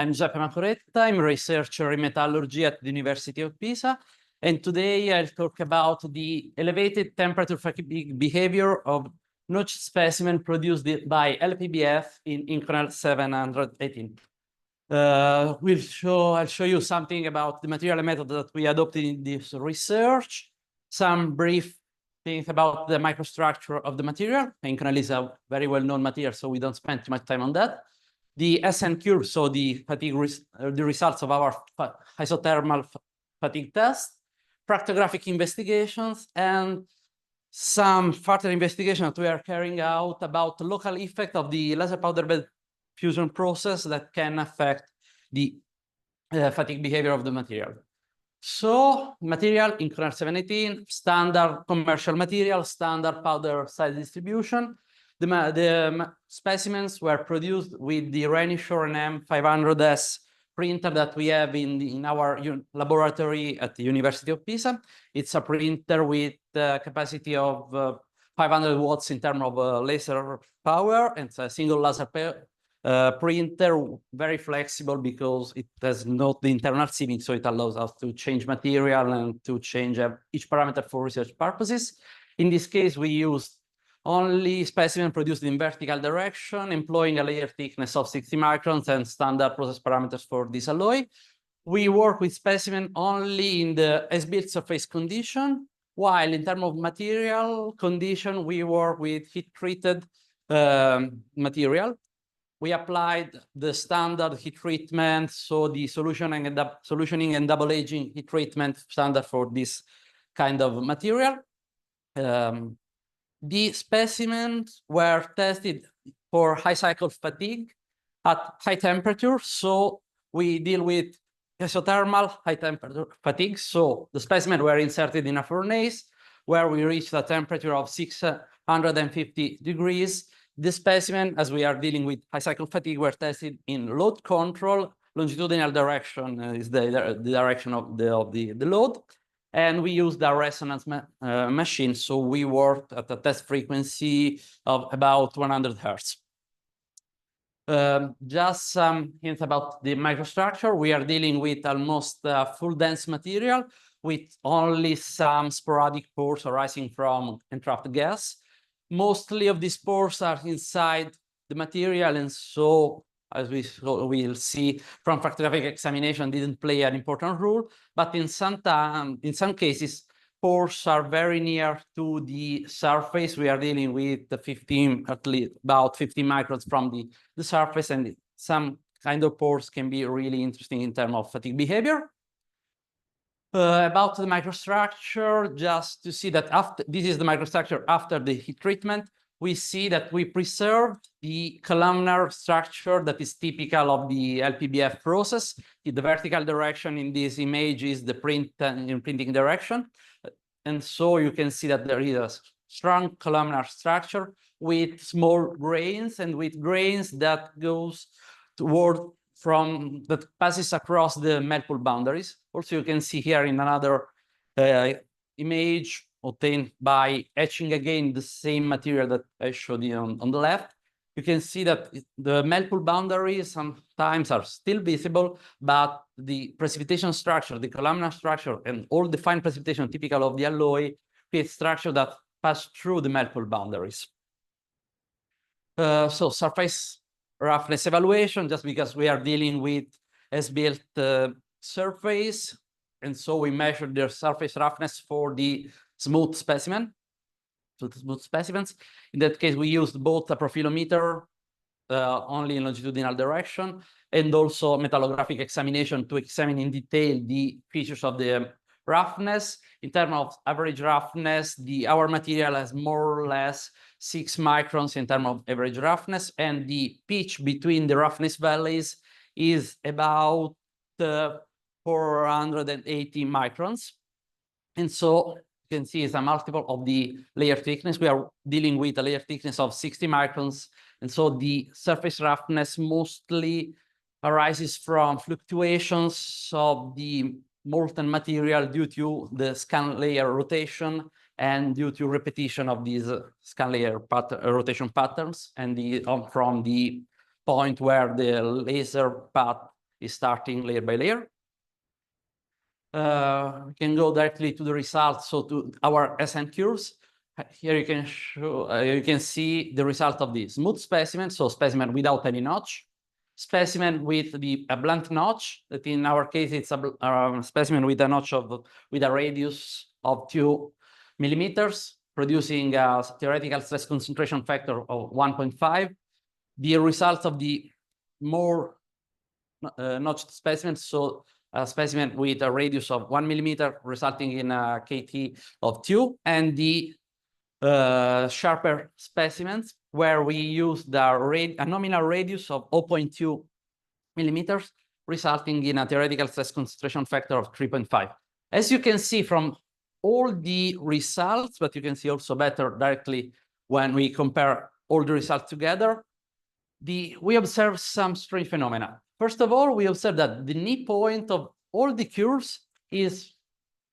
I'm Giuseppe Macoretta. I'm a researcher in metallurgy at the University of Pisa. And today I'll talk about the elevated temperature fatigue behavior of notch specimen produced by LPBF in Inconel 718. I'll show you something about the material method that we adopted in this research, some brief things about the microstructure of the material. Inconel is a very well-known material, so we don't spend too much time on that. The SN curve, so the fatigue, the results of our isothermal fatigue test, fractographic investigations, and some further investigation that we are carrying out about the local effect of the laser powder bed fusion process that can affect the fatigue behavior of the material. So material Inconel 718, standard commercial material, standard powder size distribution. The specimens were produced with the Renishaw M500S printer that we have in our laboratory at the University of Pisa. It's a printer with capacity of 500 watts in terms of laser power, and it's a single laser printer, very flexible because it has not the internal sieving, so it allows us to change material and to change each parameter for research purposes. In this case, we used only specimen produced in vertical direction, employing a layer thickness of 60 microns and standard process parameters for this alloy. We work with specimen only in the as-built surface condition, while in terms of material condition, we work with heat-treated material. We applied the standard heat treatment, so the solutioning and double aging heat treatment standard for this kind of material. The specimens were tested for high cycle fatigue at high temperature. So we deal with isothermal high temperature fatigue. So the specimens were inserted in a furnace where we reached a temperature of 650 degrees. The specimen, as we are dealing with high cycle fatigue, were tested in load control. Longitudinal direction is the direction of the load. And we used a resonance machine. So we worked at a test frequency of about 100 Hertz. Just some hints about the microstructure. We are dealing with almost full dense material with only some sporadic pores arising from entrapped gas. Mostly of these pores are inside the material, and so as we'll see from fractographic examination, didn't play an important role. But in some cases, pores are very near to the surface. We are dealing with the 15, at least about 50 microns from the surface, and some kind of pores can be really interesting in terms of fatigue behavior. About the microstructure, just to see that after this is the microstructure after the heat treatment, we see that we preserved the columnar structure that is typical of the LPBF process. The vertical direction in this image is the printing direction. And so you can see that there is a strong columnar structure with small grains and with grains that goes toward that passes across the melt pool boundaries. Also, you can see here in another image obtained by etching again the same material that I showed you on the left. You can see that the melt pool boundaries sometimes are still visible, but the precipitation structure, the columnar structure, and all the fine precipitation typical of the alloy create structure that pass through the melt pool boundaries. So surface roughness evaluation, just because we are dealing with as-built surface, and so we measured the surface roughness for the smooth specimen, so the smooth specimens. In that case, we used both a profilometer only in longitudinal direction and also metallographic examination to examine in detail the features of the roughness. In terms of average roughness, our material has more or less 6 microns in terms of average roughness, and the pitch between the roughness valleys is about 480 microns. And so you can see it's a multiple of the layer thickness. We are dealing with a layer thickness of 60 microns. And so the surface roughness mostly arises from fluctuations of the molten material due to the scan layer rotation and due to repetition of these scan layer rotation patterns, and from the point where the laser path is starting layer by layer. We can go directly to the results, so to our SN curves. Here you can show, you can see the result of the smooth specimen, so specimen without any notch, specimen with a blunt notch, that in our case it's a specimen with a notch with a radius of 2 millimeters, producing a theoretical stress concentration factor of 1.5. The result of the more notched specimens, so a specimen with a radius of 1 millimeter, resulting in a KT of 2, and the sharper specimens, where we use a nominal radius of 0.2 millimeters, resulting in a theoretical stress concentration factor of 3.5. As you can see from all the results, but you can see also better directly when we compare all the results together, we observe some strange phenomena. First of all, we observe that the knee point of all the curves is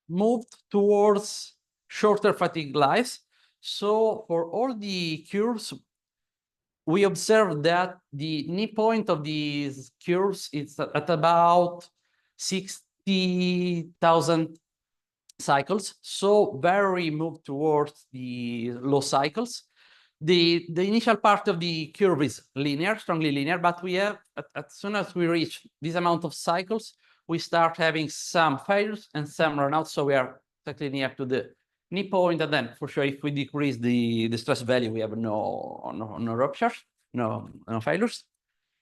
moved towards shorter fatigue lives. So for all the curves, we observe that the knee point of these curves is at about 60,000 cycles, so very moved towards the low cycles. The initial part of the curve is linear, strongly linear, but we have, as soon as we reach this amount of cycles, we start having some failures and some runouts, so we are exactly near to the knee point, and then for sure, if we decrease the stress value, we have no ruptures, no failures.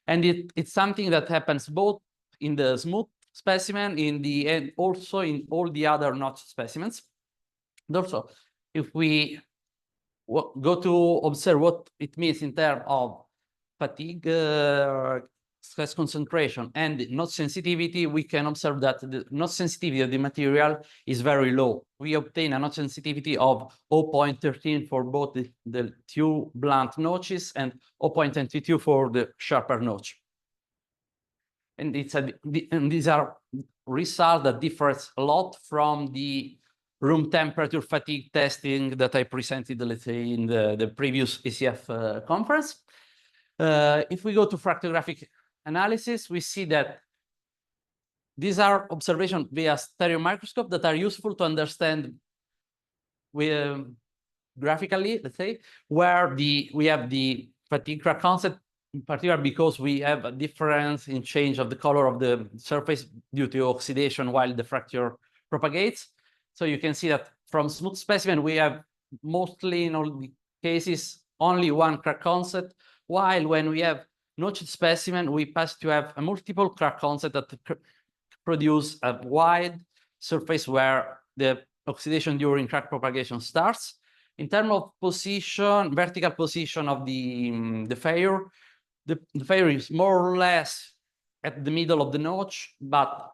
And it's something that happens both in the smooth specimen, and also in all the other notched specimens. And also, if we go to observe what it means in terms of fatigue, stress concentration, and notch sensitivity, we can observe that the notch sensitivity of the material is very low. We obtain a notch sensitivity of 0.13 for both the two blunt notches and 0.22 for the sharper notch. And these are results that differ a lot from the room temperature fatigue testing that I presented, let's say, in the previous ACF conference. If we go to fractographic analysis, we see that these are observations via stereo microscope that are useful to understand graphically, let's say, where we have the fatigue crack concept, in particular because we have a difference in change of the color of the surface due to oxidation while the fracture propagates. So you can see that from smooth specimen, we have mostly in all the cases only one crack concept, while when we have notched specimen, we pass to have a multiple crack concept that produce a wide surface where the oxidation during crack propagation starts. In terms of position, vertical position of the failure, the failure is more or less at the middle of the notch, but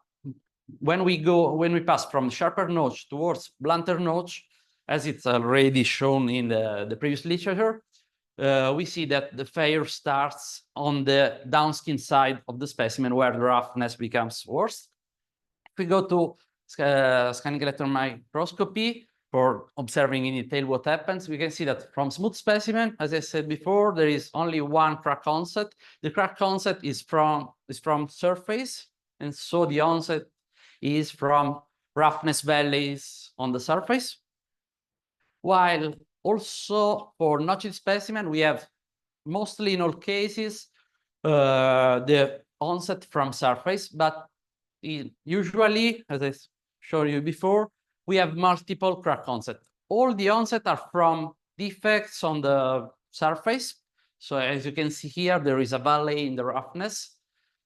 when we pass from sharper notch towards blunter notch, as it's already shown in the previous literature, we see that the failure starts on the downskin side of the specimen where the roughness becomes worse. If we go to scanning electron microscopy for observing in detail what happens, we can see that from smooth specimen, as I said before, there is only one crack onset. The crack onset is from surface, and so the onset is from roughness valleys on the surface. While also for notched specimen, we have mostly in all cases the onset from surface, but usually, as I showed you before, we have multiple crack onset. All the onset are from defects on the surface. So as you can see here, there is a valley in the roughness.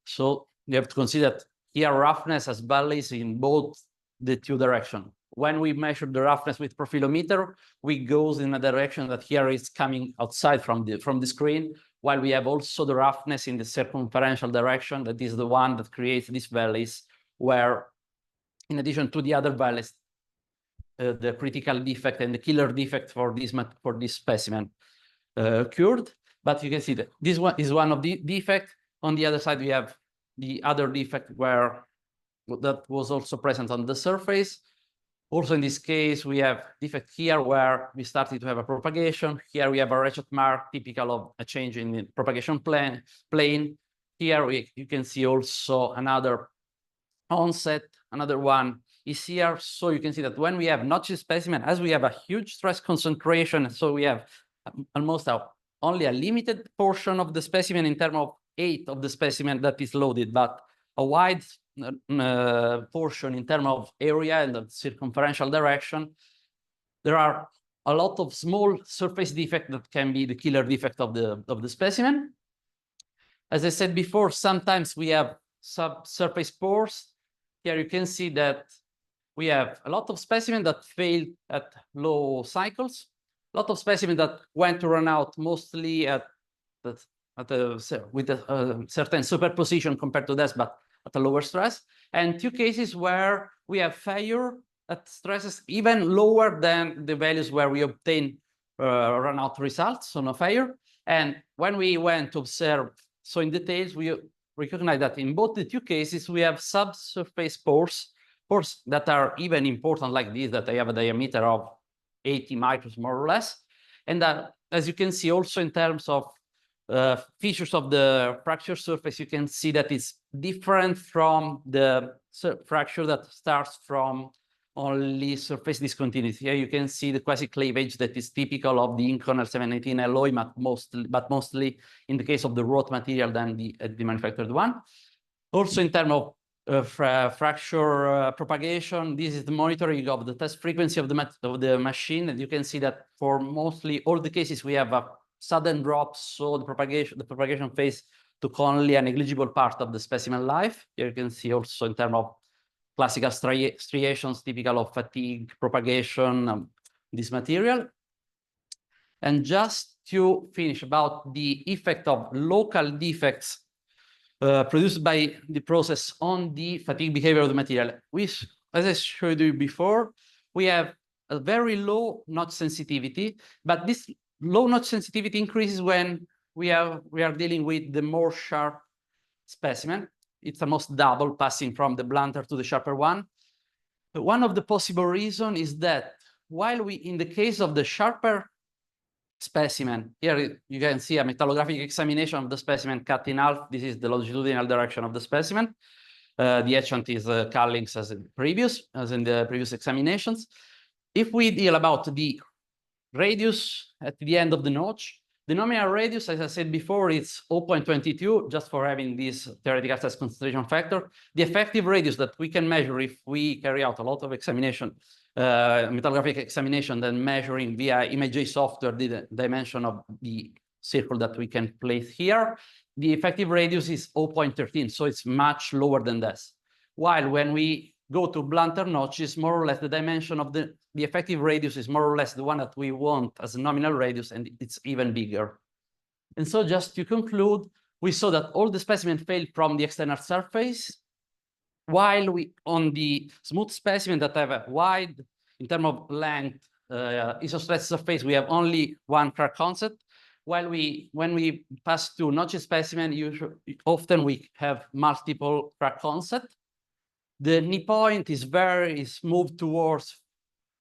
So you have to consider that here roughness has valleys in both the two directions. When we measure the roughness with profilometer, we go in a direction that here is coming outside from the screen, while we have also the roughness in the circumferential direction, that is the one that creates these valleys, where in addition to the other valleys, the critical defect and the killer defect for this specimen occurred. But you can see that this one is one of the defects. On the other side, we have the other defect where that was also present on the surface. Also in this case, we have defect here where we started to have a propagation. Here we have a ratchet mark typical of a change in the propagation plane. here you can see also another onset. Another one is here. So you can see that when we have notched specimen, as we have a huge stress concentration, so we have almost only a limited portion of the specimen in terms of 8 of the specimen that is loaded, but a wide portion in terms of area and the circumferential direction. There are a lot of small surface defect that can be the killer defect of the specimen. As I said before, sometimes we have subsurface pores. Here you can see that we have a lot of specimens that failed at low cycles, a lot of specimens that went to run out mostly with a certain superposition compared to this, but at a lower stress, and 2 cases where we have failure at stresses even lower than the values where we obtain run out results, so no failure. And when we went to observe so in details, we recognize that in both the 2 cases, we have subsurface pores that are even important like this, that they have a diameter of 80 microns, more or less. And as you can see, also in terms of features of the fracture surface, you can see that it's different from the fracture that starts from only surface discontinuity. Here you can see the quasi-cleavage that is typical of the Inconel 718 alloy, but mostly in the case of the wrought material than the manufactured one. Also in terms of fracture propagation, this is the monitoring of the test frequency of the machine, and you can see that for mostly all the cases we have a sudden drop, so the propagation phase took only a negligible part of the specimen life. Here you can see also in terms of classical striations typical of fatigue propagation, this material. And just to finish about the effect of local defects produced by the process on the fatigue behavior of the material, which, as I showed you before, we have a very low notch sensitivity, but this low notch sensitivity increases when we are dealing with the more sharp specimen. It's almost double, passing from the blunter to the sharper one. But one of the possible reasons is that while in the case of the sharper specimen, here you can see a metallographic examination of the specimen cut in half. This is the longitudinal direction of the specimen. The etchant is Cullings as in the previous examinations. If we deal about the radius at the end of the notch, the nominal radius, as I said before, it's 0.22, just for having this theoretical stress concentration factor. The effective radius that we can measure if we carry out a lot of examination, metallographic examination, then measuring via ImageJ software the dimension of the circle that we can place here, the effective radius is 0.13, so it's much lower than this. While when we go to blunter notches, more or less the dimension of the effective radius is more or less the one that we want as a nominal radius, and it's even bigger. And so just to conclude, we saw that all the specimens failed from the external surface, while on the smooth specimen that have a wide, in terms of length, isostress surface, we have only one crack concept. While when we pass to notched specimen, often we have multiple crack concept. The knee point is moved towards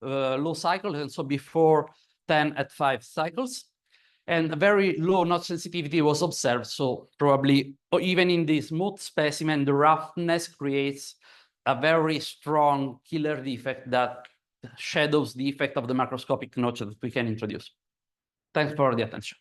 low cycles, and so before 10 at 5 cycles. And a very low notch sensitivity was observed. So probably, or even in this smooth specimen, the roughness creates a very strong killer defect that shadows the effect of the macroscopic notch that we can introduce. Thanks for the attention.